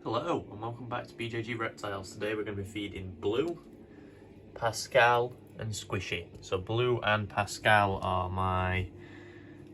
Hello and welcome back to BJG Reptiles. Today we're going to be feeding Blue, Pascal and Squishy. So Blue and Pascal are my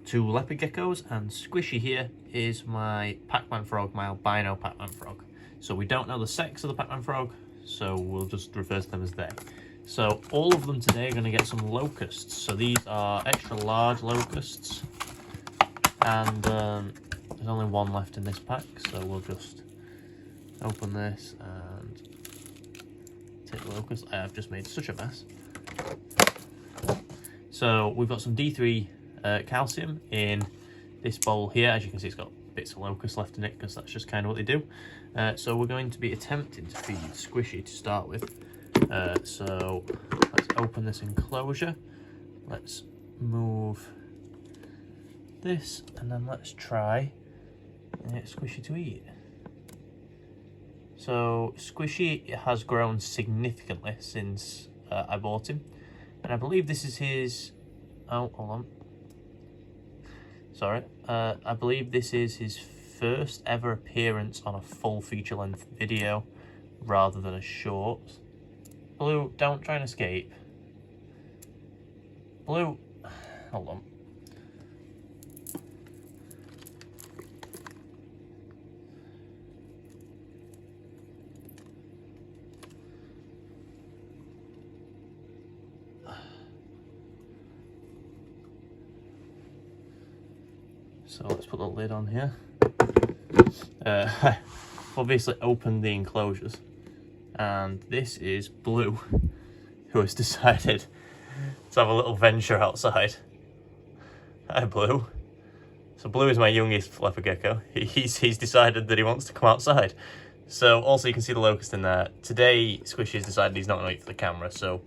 two leopard geckos and Squishy here is my Pac-Man frog, my albino Pac-Man frog. So we don't know the sex of the Pac-Man frog, so we'll just refer to them as they. So all of them today are going to get some locusts. So these are extra large locusts and there's only one left in this pack, so we'll just open this and take the locust. I have just made such a mess. So we've got some D3 calcium in this bowl here. As you can see, it's got bits of locust left in it because that's just kind of what they do. So we're going to be attempting to feed Squishy to start with. So let's open this enclosure. Let's move this and then let's try and get Squishy to eat. So Squishy has grown significantly since I bought him, and I believe this is his, oh hold on, sorry, I believe this is his first ever appearance on a full feature length video rather than a short. Blue, don't try and escape. Blue, hold on. So let's put the lid on here. Obviously opened the enclosures, and this is Blue, who has decided to have a little venture outside. Hi Blue. So Blue is my youngest leopard gecko. He's decided that he wants to come outside. So also you can see the locust in there. Today Squishy's decided he's not going to eat for the camera, so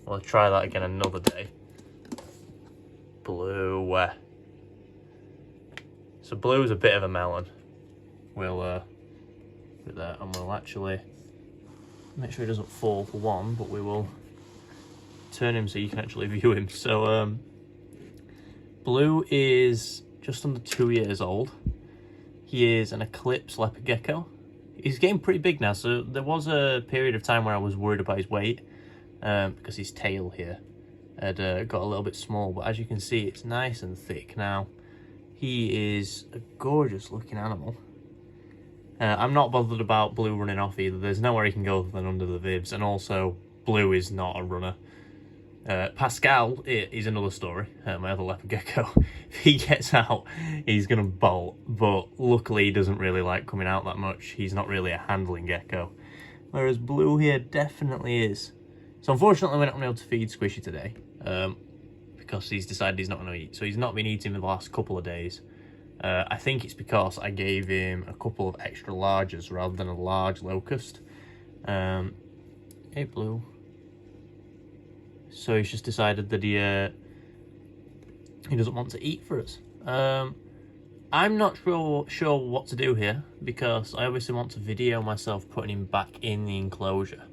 we'll try that again another day. Blue. So Blue's a bit of a melon. We'll put that, and we'll actually make sure he doesn't fall for one, but we will turn him so you can actually view him. So Blue is just under 2 years old. He is an eclipse leopard gecko. He's getting pretty big now, so there was a period of time where I was worried about his weight because his tail here had got a little bit small, but as you can see it's nice and thick now. He is a gorgeous looking animal. I'm not bothered about Blue running off either. There's nowhere he can go other than under the bibs, and also Blue is not a runner. Pascal is another story, my other leopard gecko. If he gets out, he's going to bolt, but luckily he doesn't really like coming out that much. He's not really a handling gecko, whereas Blue here definitely is. So unfortunately we're not going to be able to feed Squishy today, because he's decided he's not going to eat. So he's not been eating the last couple of days. I think it's because I gave him a couple of extra larges rather than a large locust. Hey Blue. So he's just decided that he doesn't want to eat for us. I'm not sure what to do here, because I obviously want to video myself putting him back in the enclosure.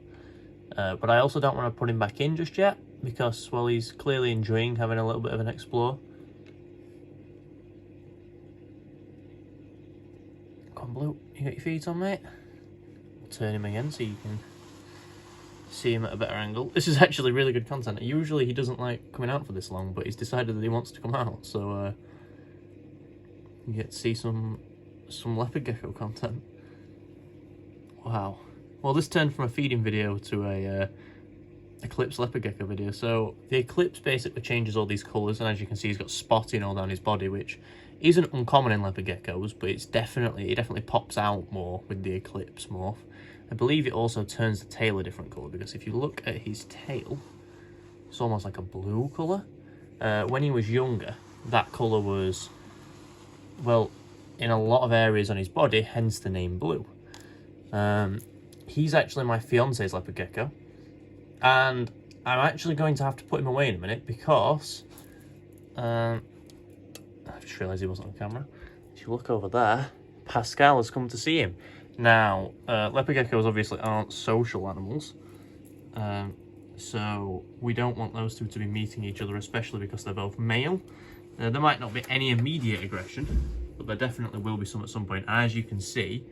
But I also don't want to put him back in just yet, because, well, he's clearly enjoying having a little bit of an explore. Come on, Blue, you got your feet on, mate? I'll turn him again so you can see him at a better angle. This is actually really good content. Usually he doesn't like coming out for this long, but he's decided that he wants to come out, so you get to see some leopard gecko content. Wow. Well, this turned from a feeding video to a eclipse leopard gecko video. So the eclipse basically changes all these colours, and as you can see he's got spotting all down his body, which isn't uncommon in leopard geckos, but it definitely pops out more with the eclipse morph. I believe it also turns the tail a different colour, because if you look at his tail, it's almost like a blue colour. When he was younger, that colour was, well, in a lot of areas on his body, hence the name Blue. He's actually my fiance's leopard gecko, and I'm actually going to have to put him away in a minute because I just realised he wasn't on camera. If you look over there, Pascal has come to see him. Now, leopard geckos obviously aren't social animals, so we don't want those two to be meeting each other, especially because they're both male. There might not be any immediate aggression, but there definitely will be some at some point. As you can see,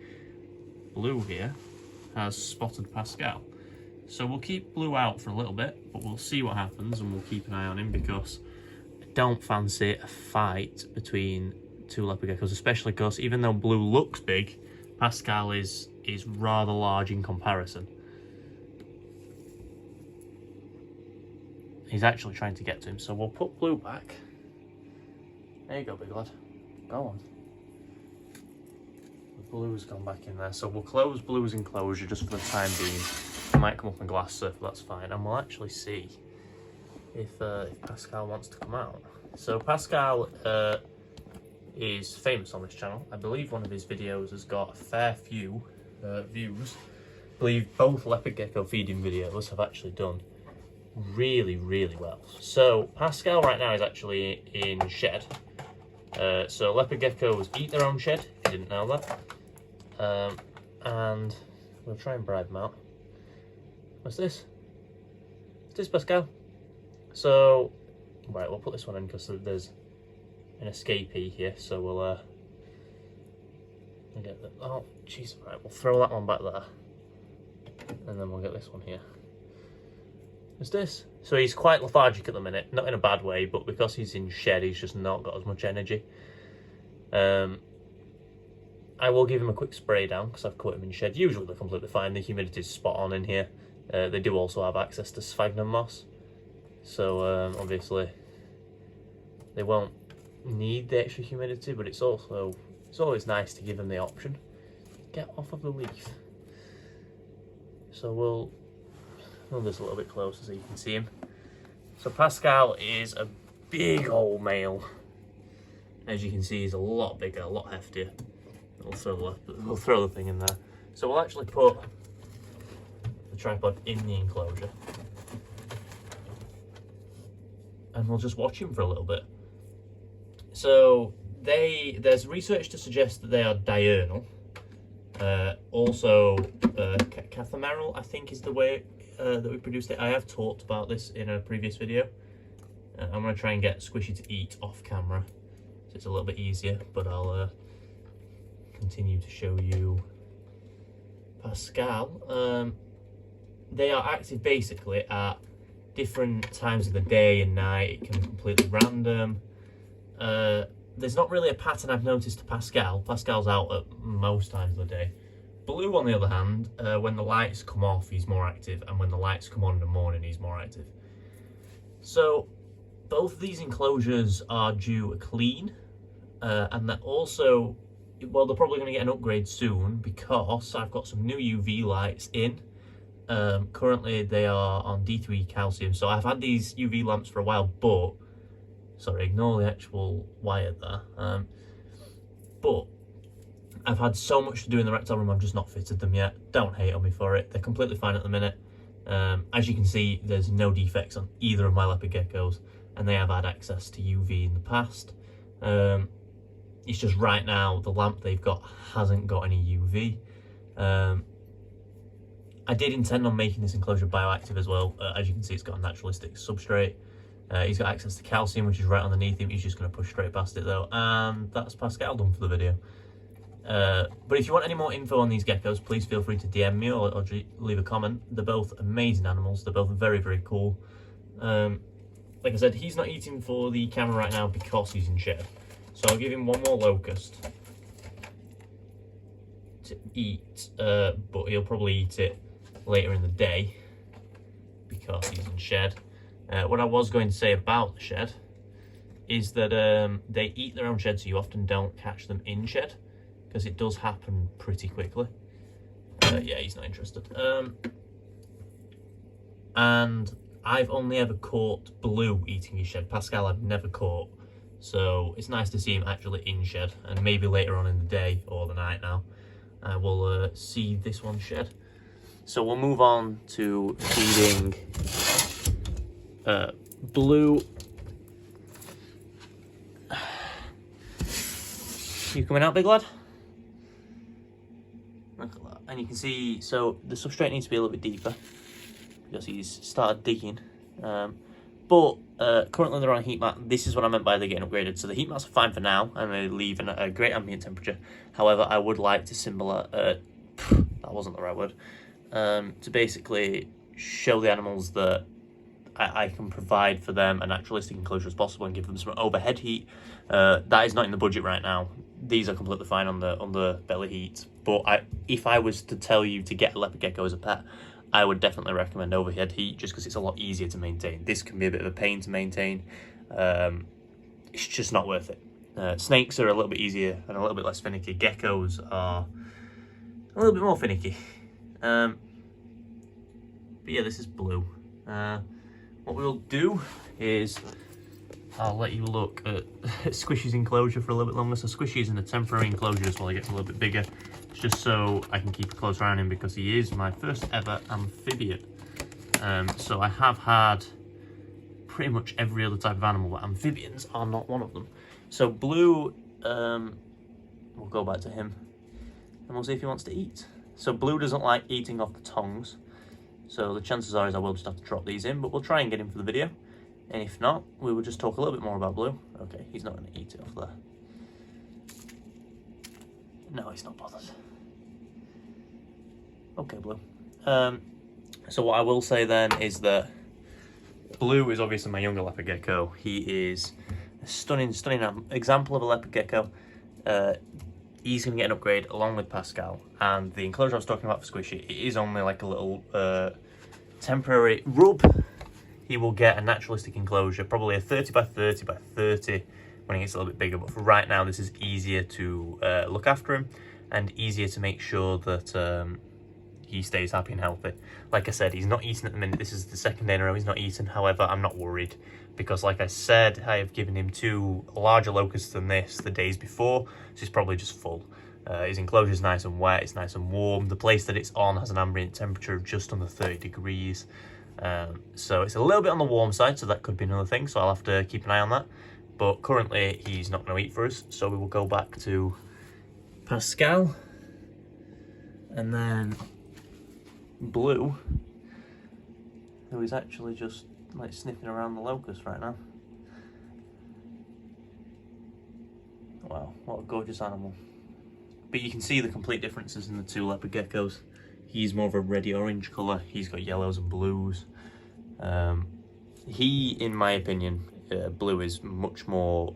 Blue here has spotted Pascal. So we'll keep Blue out for a little bit, but we'll see what happens and we'll keep an eye on him, because I don't fancy a fight between two leopard geckos, especially because even though Blue looks big, Pascal is rather large in comparison. He's actually trying to get to him, so we'll put Blue back. There you go, big lad. Go on. The Blue's gone back in there, so we'll close Blue's enclosure just for the time being. He might come up and glass surf, but that's fine. And we'll actually see if Pascal wants to come out. So Pascal is famous on this channel. I believe one of his videos has got a fair few views. I believe both leopard gecko feeding videos have actually done really, really well. So Pascal right now is actually in shed. So leopard geckos eat their own shed, if you didn't know that. And we'll try and bribe them out. What's this? What's this, Pascal? So, right, we'll put this one in because there's an escapee here. So we'll get the, oh, jeez, right, we'll throw that one back there. And then we'll get this one here. What's this? So he's quite lethargic at the minute, not in a bad way, but because he's in shed, he's just not got as much energy. I will give him a quick spray down because I've caught him in shed. Usually they're completely fine. The humidity's spot on in here. They do also have access to sphagnum moss, so obviously they won't need the extra humidity, but it's always nice to give them the option. Get off of the leaf. So we'll move this a little bit closer so you can see him. So Pascal is a big old male. As you can see, he's a lot bigger, a lot heftier. We'll throw the thing in there. So we'll actually put the tripod in the enclosure. And we'll just watch him for a little bit. So there's research to suggest that they are diurnal. Also, cathameral, I think, is the way that we produced it. I have talked about this in a previous video. I'm going to try and get Squishy to eat off camera, so it's a little bit easier, but I'll continue to show you Pascal. They are active basically at different times of the day and night. It can be completely random. There's not really a pattern I've noticed to Pascal. Pascal's out at most times of the day. Blue, on the other hand, when the lights come off, he's more active, and when the lights come on in the morning, he's more active. So both of these enclosures are due a clean, and they're also, well, they're probably going to get an upgrade soon because I've got some new UV lights in. Currently they are on D3 calcium, so I've had these UV lamps for a while, but sorry, ignore the actual wire there. But I've had so much to do in the reptile room, I've just not fitted them yet. Don't hate on me for it. They're completely fine at the minute. As you can see, there's no defects on either of my leopard geckos, and they have had access to UV in the past. It's just right now, the lamp they've got hasn't got any UV. I did intend on making this enclosure bioactive as well. As you can see, it's got a naturalistic substrate. He's got access to calcium, which is right underneath him. He's just going to push straight past it though. And that's Pascal done for the video. But if you want any more info on these geckos, please feel free to DM me or leave a comment. They're both amazing animals. They're both very, very cool. Like I said, he's not eating for the camera right now because he's in shed. So I'll give him one more locust to eat, but he'll probably eat it later in the day because he's in shed. What I was going to say about the shed is that they eat their own shed, so you often don't catch them in shed because it does happen pretty quickly. Yeah, he's not interested. And I've only ever caught Blue eating his shed. Pascal I've never caught, so it's nice to see him actually in shed, and maybe later on in the day or the night now I will see this one shed. So we'll move on to feeding Blue. You coming out, big lad? Look at that. And you can see, so the substrate needs to be a little bit deeper because he's started digging. But currently they're on a heat mat. This is what I meant by they're getting upgraded. So the heat mats are fine for now, and they leave in a great ambient temperature. However, I would like to that wasn't the right word, to basically show the animals that I can provide for them a naturalistic enclosure as possible and give them some overhead heat. That is not in the budget right now. These are completely fine on the belly heat, but if I was to tell you to get a leopard gecko as a pet, I would definitely recommend overhead heat, just because it's a lot easier to maintain. This can be a bit of a pain to maintain. It's just not worth it. Snakes are a little bit easier and a little bit less finicky. Geckos are a little bit more finicky. But yeah, this is Blue. What we'll do is I'll let you look at Squishy's enclosure for a little bit longer. So Squishy is in a temporary enclosure just while he gets a little bit bigger. It's just so I can keep a close eye on him, because he is my first ever amphibian. So I have had pretty much every other type of animal, but amphibians are not one of them. So Blue, we'll go back to him and we'll see if he wants to eat. So Blue doesn't like eating off the tongues. So the chances are is I will just have to drop these in, but we'll try and get him for the video. And if not, we will just talk a little bit more about Blue. Okay, he's not going to eat it off there. No, he's not bothered. Okay, Blue. So what I will say then is that Blue is obviously my younger leopard gecko. He is a stunning example of a leopard gecko. He's going to get an upgrade along with Pascal, and the enclosure I was talking about for Squishy, it is only like a little temporary rub. He will get a naturalistic enclosure, probably a 30 by 30 by 30 when he gets a little bit bigger, but for right now this is easier to look after him and easier to make sure that he stays happy and healthy. Like I said, he's not eating at the minute. This is the second day in a row he's not eating. However, I'm not worried, because like I said, I have given him 2 larger locusts than this the days before, so he's probably just full. His enclosure is nice and wet, it's nice and warm. The place that it's on has an ambient temperature of just under 30 degrees. So it's a little bit on the warm side, so that could be another thing, so I'll have to keep an eye on that. But currently he's not going to eat for us, so we will go back to Pascal, and then Blue, who is actually just like sniffing around the locust right now. Wow, what a gorgeous animal. But you can see the complete differences in the 2 leopard geckos. He's more of a reddy orange colour, he's got yellows and blues. He, in my opinion, Blue is much more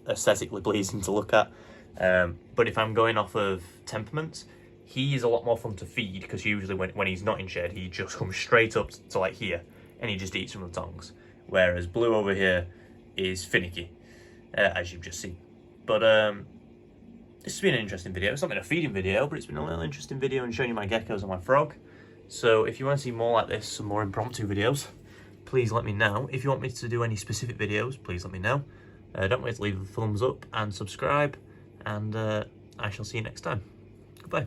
aesthetically pleasing to look at. But if I'm going off of temperaments, he is a lot more fun to feed, because usually when he's not in shed, he just comes straight up to like here and he just eats from the tongs. Whereas Blue over here is finicky, as you've just seen. But this has been an interesting video. It's not been a feeding video, but it's been a little interesting video and showing you my geckos and my frog. So if you want to see more like this, some more impromptu videos, please let me know. If you want me to do any specific videos, please let me know. Don't forget to leave a thumbs up and subscribe, and I shall see you next time. Goodbye.